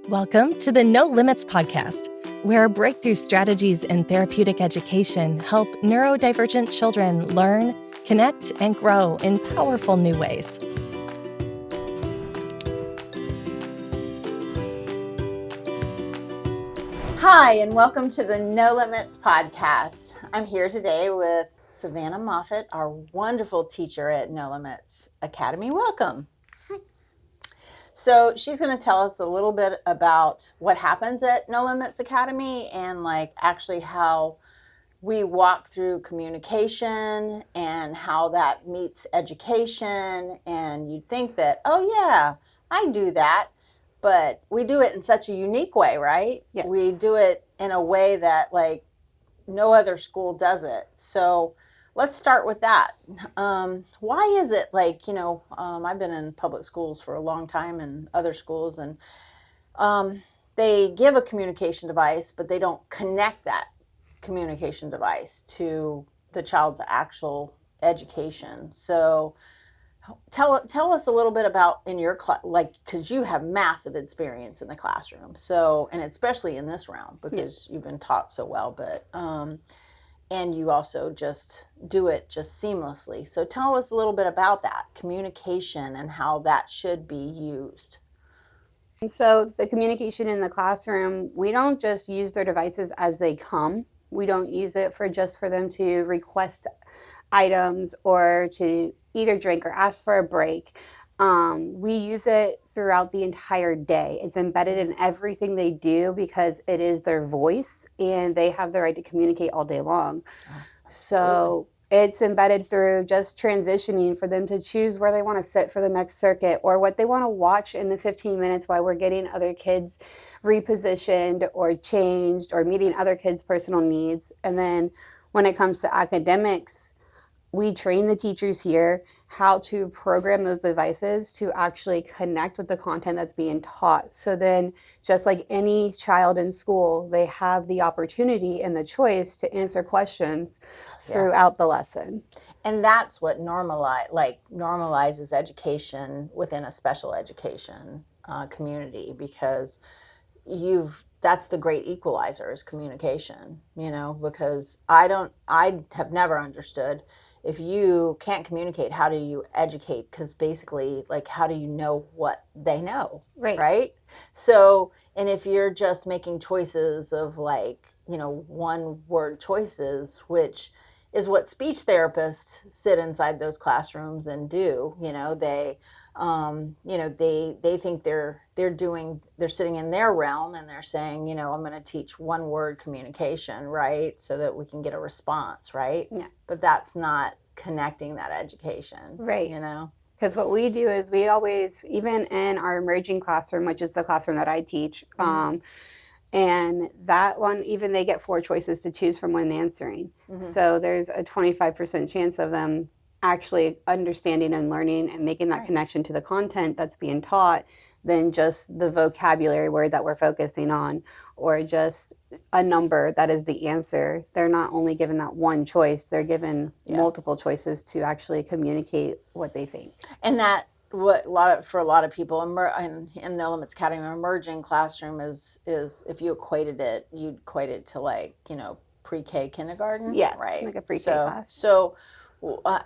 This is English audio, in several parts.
Welcome to the No Limits podcast, where breakthrough strategies in therapeutic education help neurodivergent children learn, connect, and grow in powerful new ways. Hi, and welcome to the No Limits podcast. I'm here today with Savannah Moffett, our wonderful teacher at No Limits Academy. Welcome. So she's going to tell us a little bit about what happens at No Limits Academy and actually how we walk through communication and how that meets education. And you'd think that, oh yeah, I do that. But we do it in such a unique way, right? Yes. We do it in a way that no other school does it. So let's start with that. Why is it I've been in public schools for a long time and other schools, and they give a communication device, but they don't connect that communication device to the child's actual education. So tell us a little bit about in your class, because you have massive experience in the classroom. So, and especially in this round because you've been taught so well, but and you also just do it just seamlessly. So tell us a little bit about that communication and how that should be used. So the communication in the classroom, we don't just use their devices as they come. We don't use it for them to request items or to eat or drink or ask for a break. We use it throughout the entire day. It's embedded in everything they do because it is their voice and they have the right to communicate all day long. So it's embedded through just transitioning for them to choose where they want to sit for the next circuit or what they want to watch in the 15 minutes while we're getting other kids repositioned or changed or meeting other kids' personal needs. And then when it comes to academics, we train the teachers here how to program those devices to actually connect with the content that's being taught. So then, just like any child in school, they have the opportunity and the choice to answer questions throughout the lesson. And that's what normalizes education within a special education community, because that's the great equalizer is communication, because I have never understood, if you can't communicate, how do you educate? Because basically, how do you know what they know? Right? So, and if you're just making choices of one word choices, which is what speech therapists sit inside those classrooms and do, they think they're sitting in their realm and they're saying, I'm going to teach one word communication, right? So that we can get a response, right? Yeah. But that's not connecting that education. Right. Because what we do is we always, even in our emerging classroom, which is the classroom that I teach, and that one, even they get 4 choices to choose from when answering. Mm-hmm. So there's a 25% chance of them actually understanding and learning and making that connection to the content that's being taught than just the vocabulary word that we're focusing on or just a number that is the answer. They're not only given that one choice, they're given multiple choices to actually communicate what they think. And that for a lot of people in No Limits Academy, emerging classroom is if you equated it, you'd equate it to pre-K kindergarten. Yeah, right. Like a pre-K class. So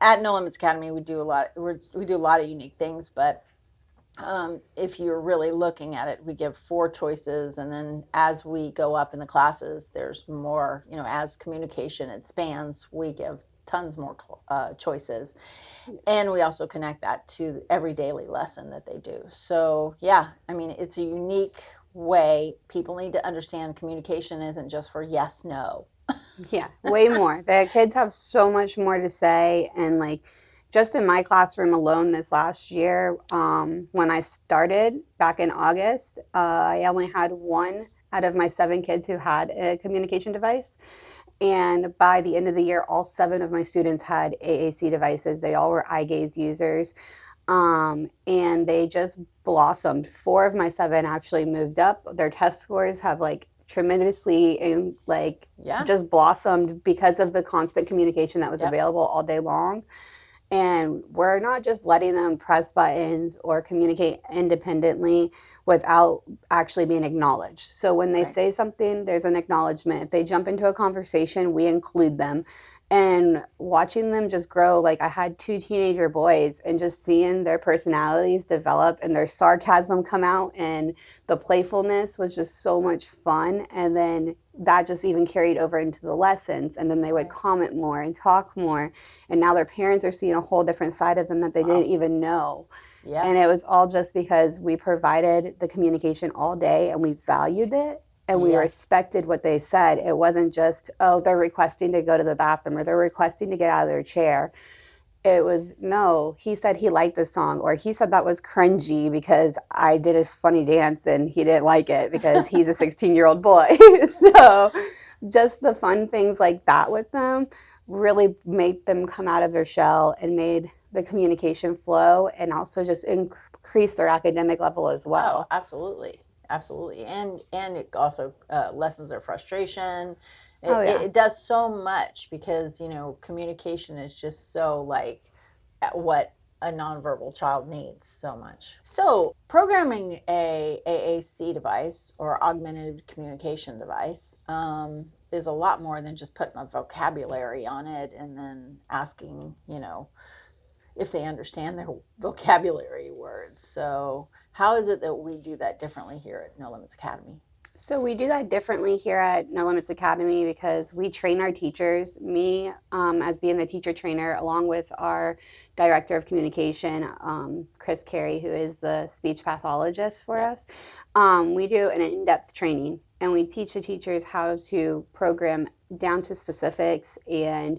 at No Limits Academy, we do a lot of unique things, but if you're really looking at it, we give 4 choices, and then as we go up in the classes, there's more. As communication expands, we give tons more choices. Yes. And we also connect that to every daily lesson that they do. So it's a unique way. People need to understand communication isn't just for yes, no. Yeah, way more. The kids have so much more to say. And just in my classroom alone this last year, when I started back in August, I only had 1 out of my 7 kids who had a communication device. And by the end of the year, all 7 of my students had AAC devices. They all were eye gaze users. And they just blossomed. 4 of my 7 actually moved up. Their test scores have tremendously and just blossomed because of the constant communication that was available all day long. And we're not just letting them press buttons or communicate independently without actually being acknowledged. So when they Right. say something, there's an acknowledgement. If they jump into a conversation, we include them. And watching them just grow, like I had 2 teenager boys, and just seeing their personalities develop and their sarcasm come out and the playfulness was just so much fun. And then that just even carried over into the lessons. And then they would comment more and talk more. And now their parents are seeing a whole different side of them that they Wow. didn't even know. Yeah. And it was all just because we provided the communication all day and we valued it and we Yes. respected what they said. It wasn't just, oh, they're requesting to go to the bathroom or they're requesting to get out of their chair. It was, no, he said he liked this song, or he said that was cringy because I did a funny dance and he didn't like it because he's a 16-year-old boy. So just the fun things like that with them really made them come out of their shell and made the communication flow, and also just increase their academic level as Oh, well. absolutely. Absolutely. And it also lessens their frustration. Oh, yeah. It does so much because, communication is just so like what a nonverbal child needs so much. So programming a AAC device, or augmented communication device, is a lot more than just putting a vocabulary on it and then asking, if they understand their vocabulary words. So how is it that we do that differently here at No Limits Academy? So we do that differently here at No Limits Academy because we train our teachers, me as being the teacher trainer, along with our director of communication, Chris Carey, who is the speech pathologist for us. We do an in-depth training, and we teach the teachers how to program down to specifics and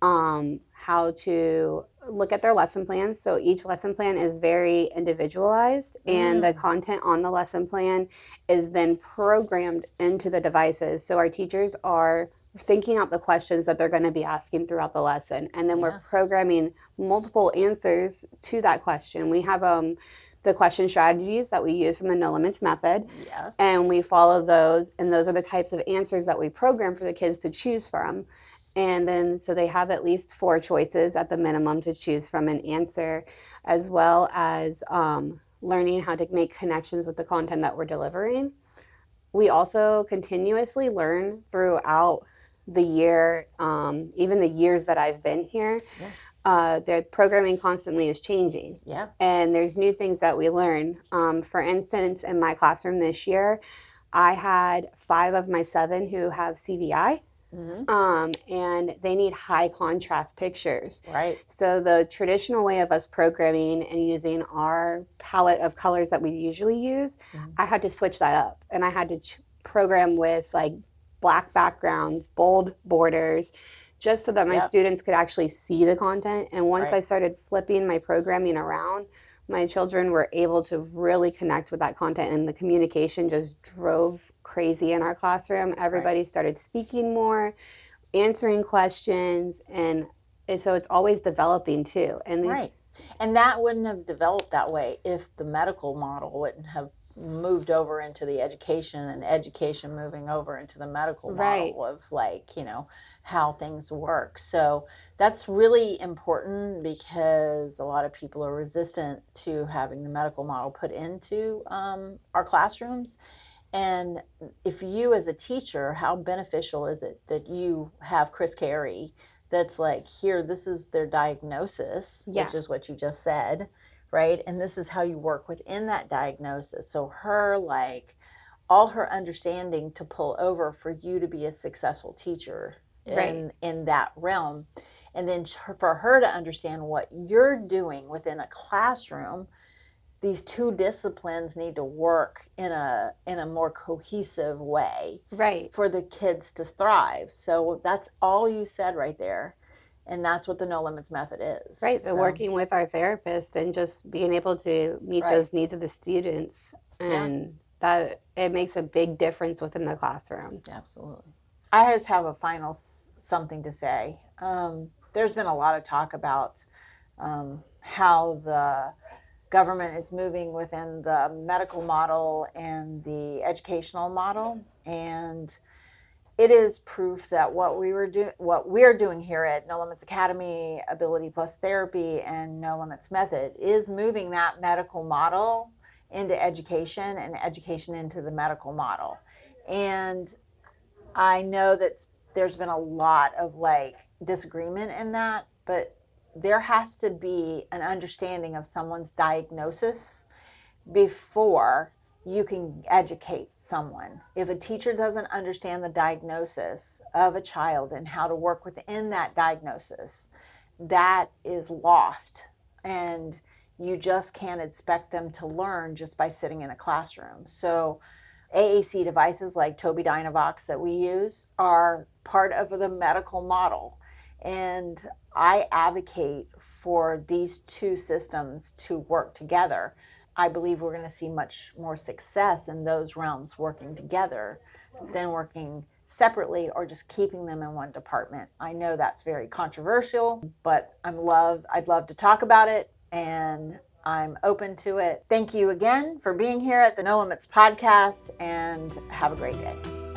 how to look at their lesson plans. So each lesson plan is very individualized, and the content on the lesson plan is then programmed into the devices. So our teachers are thinking out the questions that they're going to be asking throughout the lesson, and then we're programming multiple answers to that question. We have the question strategies that we use from the No Limits method, Yes. and we follow those, and those are the types of answers that we program for the kids to choose from. And then so they have at least 4 choices at the minimum to choose from an answer, as well as learning how to make connections with the content that we're delivering. We also continuously learn throughout the year, even the years that I've been here. The programming constantly is changing. Yeah. And there's new things that we learn. For instance, in my classroom this year, I had 5 of my 7 who have CVI. And they need high contrast pictures. Right. So the traditional way of us programming and using our palette of colors that we usually use, I had to switch that up, and I had to program with like black backgrounds, bold borders, just so that my students could actually see the content. And once I started flipping my programming around, my children were able to really connect with that content, and the communication just drove crazy in our classroom. Everybody started speaking more, answering questions, and so it's always developing too. And and that wouldn't have developed that way if the medical model wouldn't have moved over into the education, and education moving over into the medical model of like, how things work. So that's really important because a lot of people are resistant to having the medical model put into our classrooms. And if you as a teacher, how beneficial is it that you have Chris Carey that's like, here, this is their diagnosis, which is what you just said, right? And this is how you work within that diagnosis. So her, like, all her understanding to pull over for you to be a successful teacher in that realm. And then for her to understand what you're doing within a classroom, these 2 disciplines need to work in a more cohesive way for the kids to thrive. So that's all you said right there. And that's what the No Limits method is. Right. So working with our therapist and just being able to meet those needs of the students, and that it makes a big difference within the classroom. Absolutely. I just have a final something to say. There's been a lot of talk about how the government is moving within the medical model and the educational model. And it is proof that what we're doing here at No Limits Academy, Ability Plus Therapy, and No Limits Method is moving that medical model into education and education into the medical model. And I know that there's been a lot of like disagreement in that, but there has to be an understanding of someone's diagnosis before you can educate someone. If a teacher doesn't understand the diagnosis of a child and how to work within that diagnosis, that is lost. And you just can't expect them to learn just by sitting in a classroom. So AAC devices like Tobii Dynavox that we use are part of the medical model. And I advocate for these two systems to work together. I believe we're going to see much more success in those realms working together than working separately or just keeping them in one department. I know that's very controversial, but I'd love to talk about it, and I'm open to it. Thank you again for being here at the No Limits podcast, and have a great day.